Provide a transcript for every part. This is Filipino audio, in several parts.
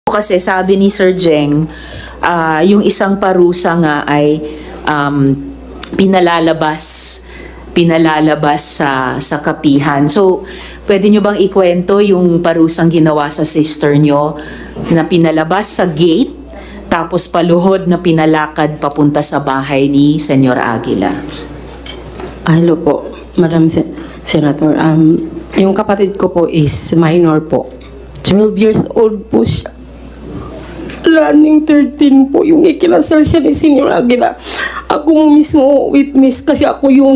Kasi sabi ni Sir Jeng, yung isang parusa nga ay pinalalabas sa kapihan. So, pwede nyo bang ikwento yung parusang ginawa sa sister nyo na pinalabas sa gate, tapos paluhod na pinalakad papunta sa bahay ni Senyor Aguila? Hello po, Madam Senator. Yung kapatid ko po is minor po. 12 years old po siya. Running 13 po yung ikinasal siya ni Senyor Aguila. Ako mismo witness kasi ako yung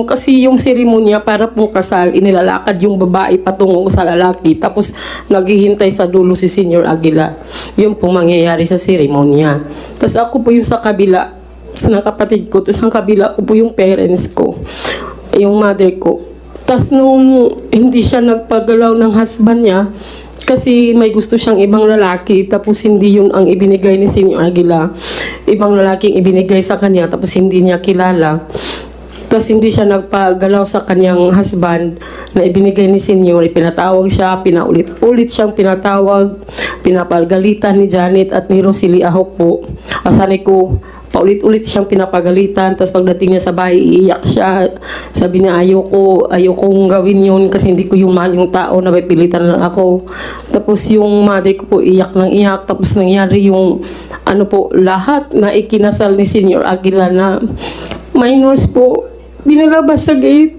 kasi yung seremonya para pong kasal, inilalakad yung babae patungo sa lalaki, tapos naghihintay sa dulo si Senyor Aguila. Yun pong mangyayari sa seremonya. Tapos ako po yung sa kabila, sa kapatid ko, tapos ang kabila ko po yung parents ko, yung mother ko. Tapos nung hindi siya nagpagalaw ng husband niya, kasi may gusto siyang ibang lalaki, tapos hindi yun ang ibinigay ni Senyor Aguila. Ibang lalaking ibinigay sa kanya, tapos hindi niya kilala. Tapos hindi siya nagpagalaw sa kanyang husband na ibinigay ni Senyor. Pinatawag siya, pinaulit-ulit siyang pinatawag, pinapagalitan ni Janet at ni Rosely Ahok po. Asani ko, paulit-ulit siyang pinapagalitan. Tapos pagdating niya sa bahay, iiyak siya. Sabi niya, ayokong gawin yun kasi hindi ko yung mahal yung tao na pipilitan lang ako. Tapos yung mother ko po iyak ng iyak. Tapos nangyari yung lahat na ikinasal ni Senyor Aguila na minors po, binalabas sa gate.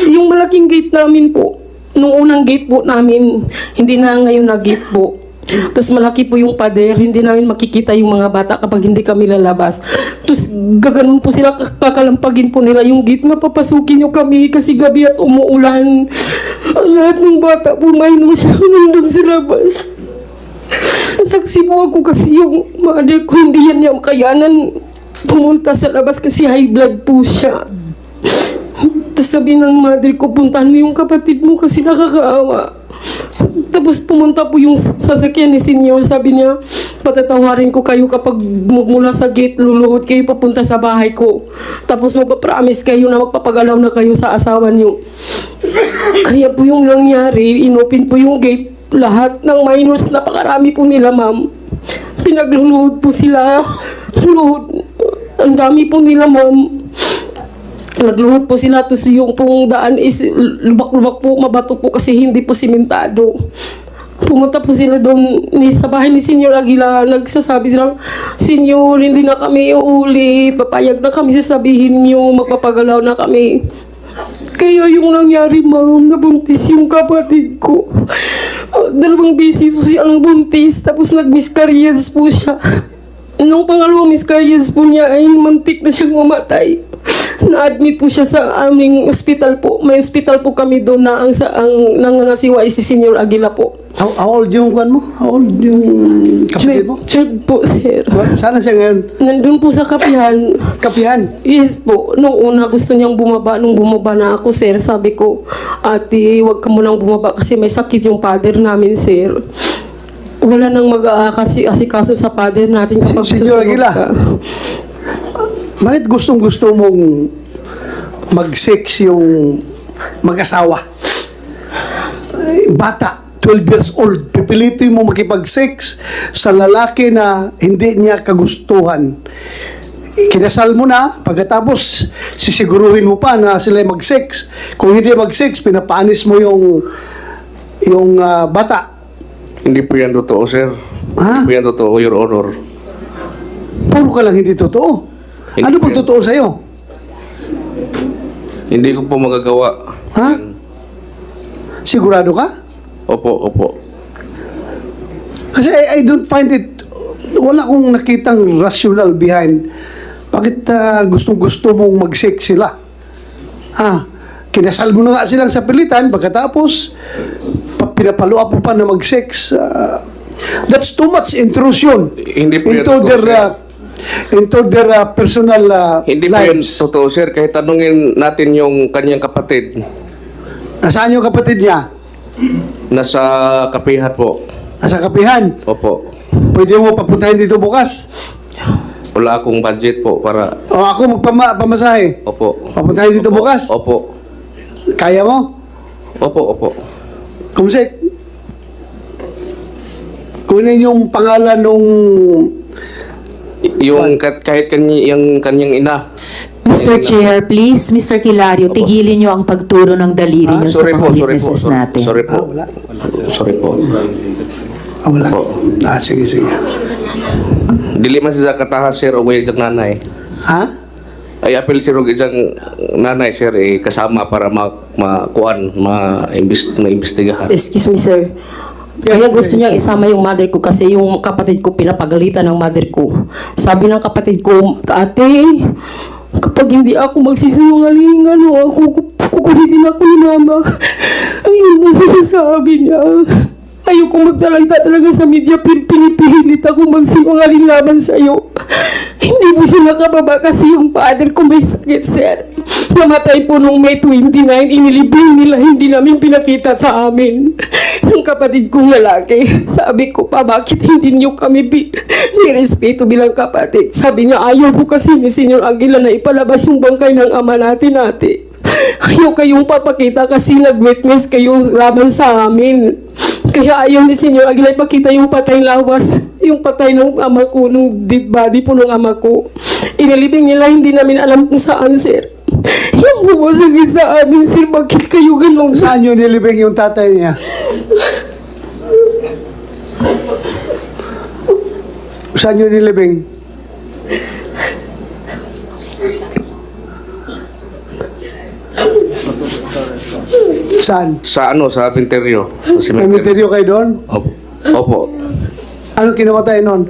Yung malaking gate namin po, nung unang gate po namin, hindi na ngayon na gate po. Tapos malaki po yung pader, hindi namin makikita yung mga bata kapag hindi kami lalabas. Tapos gaganon po sila, kakalampagin po nila yung gate na papasukin nyo kami kasi gabi at umuulan. Lahat ng bata po minor siya nandun sa labas. Saksi po ako kasi yung mother ko hindi yan niya makayanan pumunta sa labas kasi high blood po siya. Tapos sabi ng mother ko, puntahan mo yung kapatid mo kasi nakakaawa. Tapos pumunta po yung sasakyan ni Senyor. Sabi niya, patatawarin ko kayo kapag mula sa gate, luluhod kayo papunta sa bahay ko. Tapos magpapromise kayo na magpapagalaw na kayo sa asawa niyo. Kaya po yung nangyari, inopen po yung gate. Lahat ng minors, napakarami po nila, ma'am. Pinagluluhod po sila. Ang dami po nila, ma'am. Nagluhod po sila, tapos yung pong daan is lubak-lubak po, mabato po kasi hindi po simentado. Pumunta po sila doon sa bahay ni Senyor Aguila. Nagsasabi sila, Senyor, hindi na kami uulit, papayag na kami sasabihin niyo, magpapagalaw na kami. Kaya yung nangyari, ma'am, nabuntis yung kapatid ko. 2 beses po siya ang buntis, tapos nag-miscarriage po siya. Nung pangalawang miscarriage po niya ay mantik na siyang mamatay. Na-admit po siya sa aming ospital po. May ospital po kami doon na ang nangangasiwa ay si Senyor Aguila po. How old yung kwan mo? How old yung kapatid mo? 12 po, sir. Sana siya ngayon? Nandun po sa kapihan. Kapihan? Yes po. Nung una gusto niyang bumaba. Nung bumaba na ako, sir, sabi ko, ate, huwag ka munang bumaba kasi may sakit yung father namin, sir. Wala nang mag-aasikaso sa father natin kapag Senyor Aguila, bakit gustong-gusto mong mag-sex yung mag-asawa? Bata, 12 years old, pipilitin mo makipag-sex sa lalaki na hindi niya kagustuhan. Kinasal mo na, pagkatapos sisiguruhin mo pa na sila mag-sex. Kung hindi mag-sex, pinapanis mo yung bata. Hindi po yan totoo, sir. Ha? Hindi po yan totoo, Your Honor. Puro ka lang hindi totoo. Hindi ano pang totoo sa'yo? Hindi ko po magagawa. Ha? Sigurado ka? Opo. Kasi I don't find it, wala akong nakitang rational behind. Bakit gustong-gusto mong mag-sex sila? Kinasal mo na nga silang sa pilitan, pagkatapos, pinapalua po pa na mag-sex. That's too much intrusion Hindi po into their personal Hindi po yan lives. totoo, sir. Kahit tanungin natin yung kanyang kapatid. Nasaan yung kapatid niya? Nasa kapihan po. Nasa kapihan. Opo. Pwede mo papuntahin dito bukas? Wala akong budget po para... O ako magpamasahe? Opo. Papuntahin dito bukas? Opo. Kaya mo? Opo. Kumsek? Kunin yung pangalan nung Yung kahit yung kanyang ina. Mr. Chair, please, Mr. Kilario, tigilin niyo ang pagturo ng daliri niyo sa mga witnesses natin. Sorry po. wala. Sorry po. Wala. Po. Sige. Dili man siya katahas sir o yung nanay. Ha? Ay apel sir og ijang nanay sir kasama para maimbestigahan. Excuse me, sir. Kaya gusto niyang isama yung mother ko kasi yung kapatid ko pinapagalitan ng mother ko. Sabi ng kapatid ko, ate, kapag hindi ako magsisinungalingan o ako kukulitin ako ni mama. Ayun na sinasabi niya. Ayoko magtalagta talaga sa media, pinipilit ako magsinungaling laban sa'yo. Hindi mo siya nakababa kasi yung father ko may sakit, sir. Namatay po nung May 29, inilibing nila, hindi namin pinakita sa amin. Yung kapatid kong lalaki, sabi ko pa, bakit hindi niyo kami nirespeto bilang kapatid? Sabi niya, ayaw po kasi ni Senyor Aguila na ipalabas yung bangkay ng ama natin, ate. Ayaw kayong papakita kasi nag-witness kayo laban sa amin. Kaya ayaw ni Senyor Aguila ipakita yung patay lawas, yung patay ng ama ko, nung dead body po ng ama ko. Inilibing nila, hindi namin alam kung saan, sir. Yung bumasagit sa amin, sir, bakit kayo ganun? Saan yun nilibing yung tatay niya? Saan yun nilibing? Saan? Sa sa cemeterio. Sa May misteryo kayo doon? Opo. Ano kinamatay noon?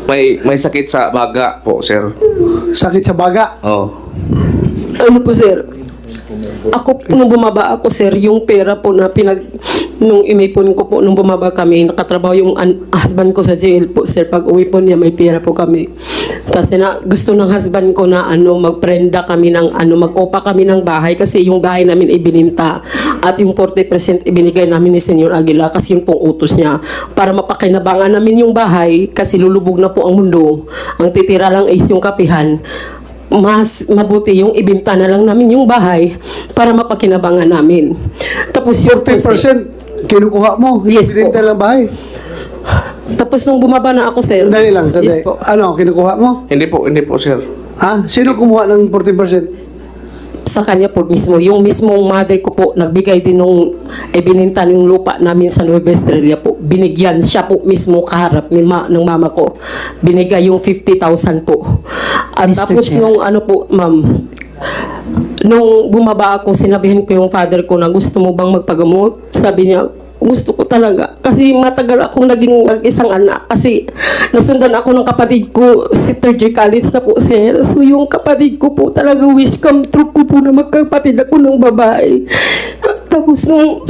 May sakit sa baga po, sir. Sakit sa baga? Oh. Ano po, sir? Ako, nung bumaba ako, sir, yung pera po na nung imipon ko po, nung bumaba kami, nakatrabaho yung husband ko sa jail po, sir. Pag uwi po niya, may pera po kami. Kasi gusto ng husband ko na magprenda kami mag-opa kami ng bahay kasi yung bahay namin ibininta. At yung 40% ibinigay namin ni Senyor Aguila kasi yung pong utos niya. Para mapakinabangan namin yung bahay kasi lulubog na po ang mundo. Ang titira lang is yung kapihan. Mas mabuti yung ibinta na lang namin yung bahay para mapakinabangan namin. Tapos yung 40% kinukuha mo? Yes po. Ibinenta lang bahay? Tapos nung bumaba na ako, sir. Dali lang, dali. Yes po. Ano, kinukuha mo? Hindi po, sir. Ha? Sino kumuha ng 40%? Sa kanya po mismo. Yung mismong mother ko po, nagbigay din nung ibininta yung lupa namin sa Nueva Estrella po. Binigyan siya po mismo kaharap ng mama ko. Binigay yung 50,000 po. At Mr. tapos Chair. nung ma'am, nung bumaba ako, sinabihan ko yung father ko na gusto mo bang magpagamot? Sabi niya, gusto ko talaga. Kasi matagal akong naging mag-isang anak. Kasi nasundan ako ng kapatid ko, si third year college na po, sir. So yung kapatid ko po talaga wish come true ko po na magkapatid ako ng babae. Tapos nung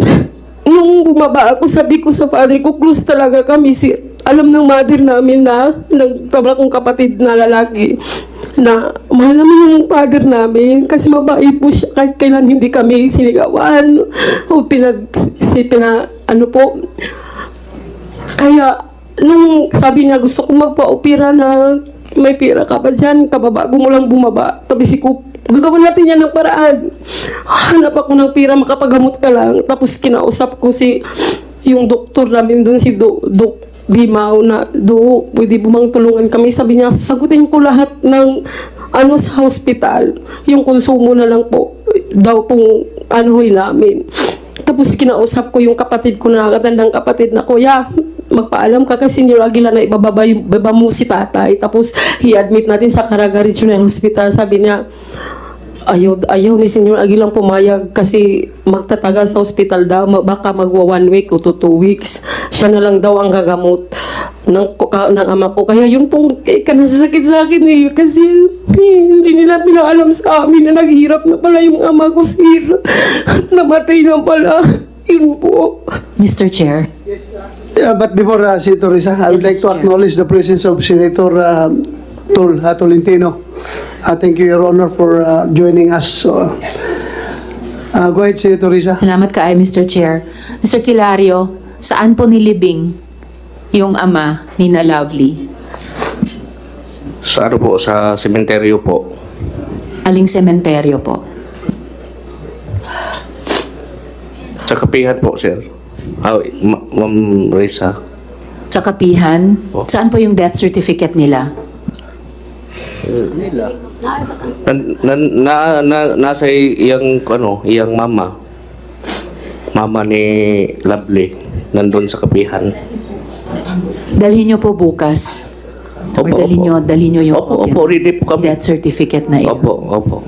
bumaba ako, sabi ko sa father ko, close talaga kami, sir. Alam ng mother namin na nagtabla kong kapatid na lalaki na mahal namin yung father namin kasi mabait po siya kahit kailan hindi kami sinigawan o kaya nung sabi niya gusto kong magpa-opera na may pera ka ba dyan, kababago mo lang bumaba, tabi si Kup, gagawin natin yan ng paraan. Hanap ako ng pera, makapagamot ka lang. Tapos kinausap ko yung doktor namin doon, si Dok Dimao na, pwede bumang tulungan kami. Sabi niya, sagutin ko lahat ng sa hospital. Yung konsumo na lang po, daw pong namin. Tapos kinausap ko yung kapatid ko na katandang kapatid na, Kuya, magpaalam ka kay Senyor Aguila na ibaba mo si tatay. Tapos i-admit natin sa Caraga Regional Hospital. Sabi niya, ayaw ni Senyor Aguilang pumayag kasi magtatagal sa hospital daw, baka magwa 1 week o 2 weeks. Siya na lang daw ang gagamot ng ama ko. Kaya yun pong nasasakit sa akin kasi hindi nila pinaalam sa amin na naghihirap na pala yung ama ko, sir. At namatay na pala. Yun po. Mr. Chair. But before, Senator Risa, I would Yes, like to Mr. Chair. acknowledge the presence of Senator Tolentino. Thank you, Your Honor, for joining us. Go ahead, Senator Risa. Salamat ka ay Mr. Chair. Mr. Kilario, saan po nilibing yung ama ni na Lovely? Sa po, sa cemeterio po. Aling sementeryo po? Sa kapihan po, sir. Ma'am Risa. Sa kapihan? Po. Saan po yung death certificate nila? Nasa iyang, iyang mama. Mama ni Lovely. Nandun sa kapihan. Dalhin nyo po bukas. Or Opo, dalhin nyo yung Opo, ready po kami. death certificate na yun. Opo.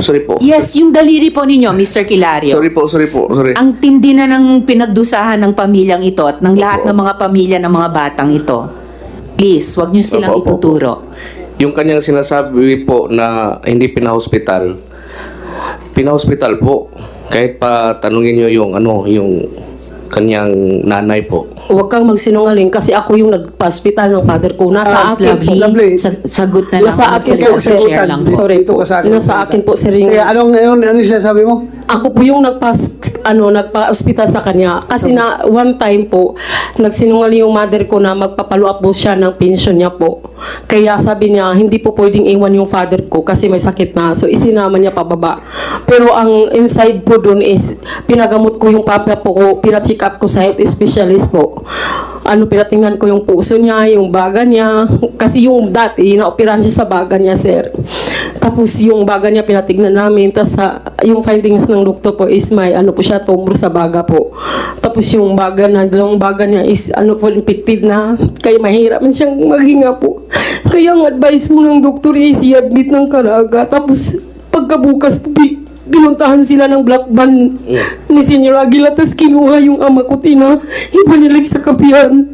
Sorry po. Yes, yung daliri po ninyo, Mr. Kilario. Sorry po. Ang tindi na ng pinagdusahan ng pamilyang ito at ng lahat ng mga pamilya ng mga batang ito. Please, wag nyo silang Opo. ituturo. Yung kanyang sinasabi po na hindi pinahospital po. Kahit pa tanungin nyo yung kanyang nanay po. Huwag kang magsinungaling kasi ako yung nagpa-hospital ng father ko. Nasa Miss akin po. Lovely. Sagot na lang. Nasa akin po, Mr. Chair lang po. Sorry Dito po. ka sa akin. Nasa akin po, sir. Sige, ano sinasabi mo? Ako po yung nagpa-hospital sa kanya. Kasi na one time po, nagsinungaling yung mother ko na magpapalo up po siya ng pension niya po. Kaya sabi niya, hindi po pwedeng iwan yung father ko kasi may sakit na. So isinama niya pababa. Pero ang inside po dun is, pinagamot ko yung papa po ko, pina-check up ko sa health specialist po. Pinatingnan ko yung puso niya, yung baga niya. Kasi yung dati, na-operahan siya sa baga niya, sir. Tapos yung baga niya pinatignan namin. Tapos yung findings ng doktor po is may po siya, tumor sa baga po. Tapos yung dalawang baga niya is po, pitpit na. Kaya mahirap man siyang maghinga po. Kaya ang advice mo ng doktor is i-admit ng Caraga. Tapos pagkabukas po, pinuntahan sila ng black van ni Senyor Aguila, tapos kinuha yung ama ko, ibanilig sa kapihan.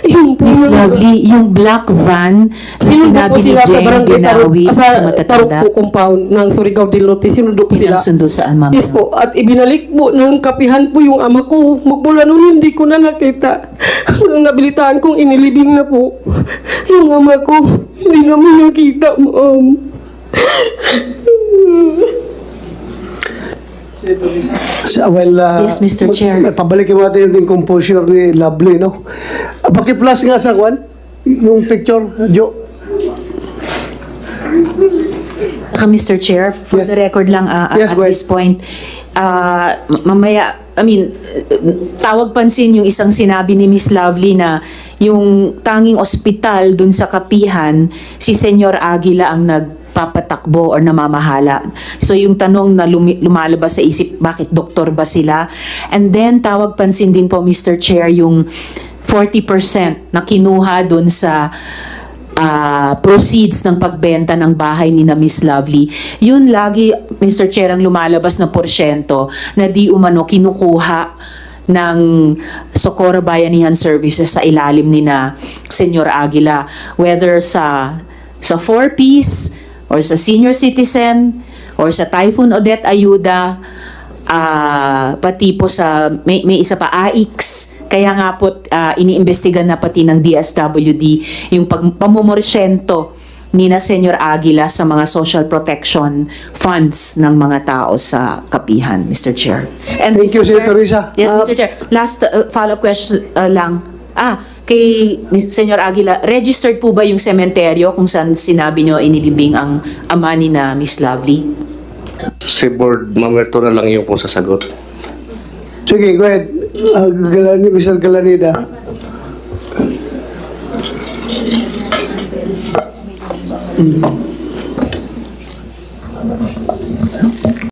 Yung Miss Lovely, yung black van na sinundo sinabi po ni sila sa Jen barangay Binawi sa Tarok matatanda. po compound ng Surigao del Norte. Sinundo po sila. Pinagsundo saan, ma'am? Yes po. At ibinalik po ng kapihan po yung ama ko. Magmula noon hindi ko na nakita. Hanggang nabilitaan kong inilibing na po. Yung ama ko, hindi namin nakita, ma'am. Yes, Mr. Chair. Pabalikin mo natin yung composure ni Lovely, no? Paki-plus nga sa kwan, yung picture, Jo. Saka Mr. Chair, for Yes. the record lang Yes, at go ahead. this point, mamaya, tawag pansin yung isang sinabi ni Miss Lovely na yung tanging ospital dun sa kapihan, si Senyor Aguila ang nagpapatakbo or namamahala. So yung tanong na lumalabas sa isip, bakit doktor ba sila? And then tawag pansin din po, Mr. Chair, yung 40% na kinuha dun sa proceeds ng pagbenta ng bahay ni na Miss Lovely. Yun lagi, Mr. Chair, ang lumalabas na porsyento na di umano kinukuha ng Socorro Bayanihan Services sa ilalim ni na Senyor Aguila. Whether sa 4Ps, or sa senior citizen, or sa Typhoon Odette Ayuda, pati po sa, may isa pa, AIX. Kaya nga po, iniimbestigan na pati ng DSWD yung pamumorsyento ni na Senyor Aguila sa mga social protection funds ng mga tao sa kapihan, Mr. Chair. And Thank you, Senator Risa. Yes, Mr. Chair. Last follow-up question lang. Kay Senyor Aguila, registered po ba yung sementeryo kung saan sinabi nyo inilibing ang ama ni na Miss Lovely? Si Board Mamerto na lang yung pong sasagot. Sige, go ahead. Mr. Galanida.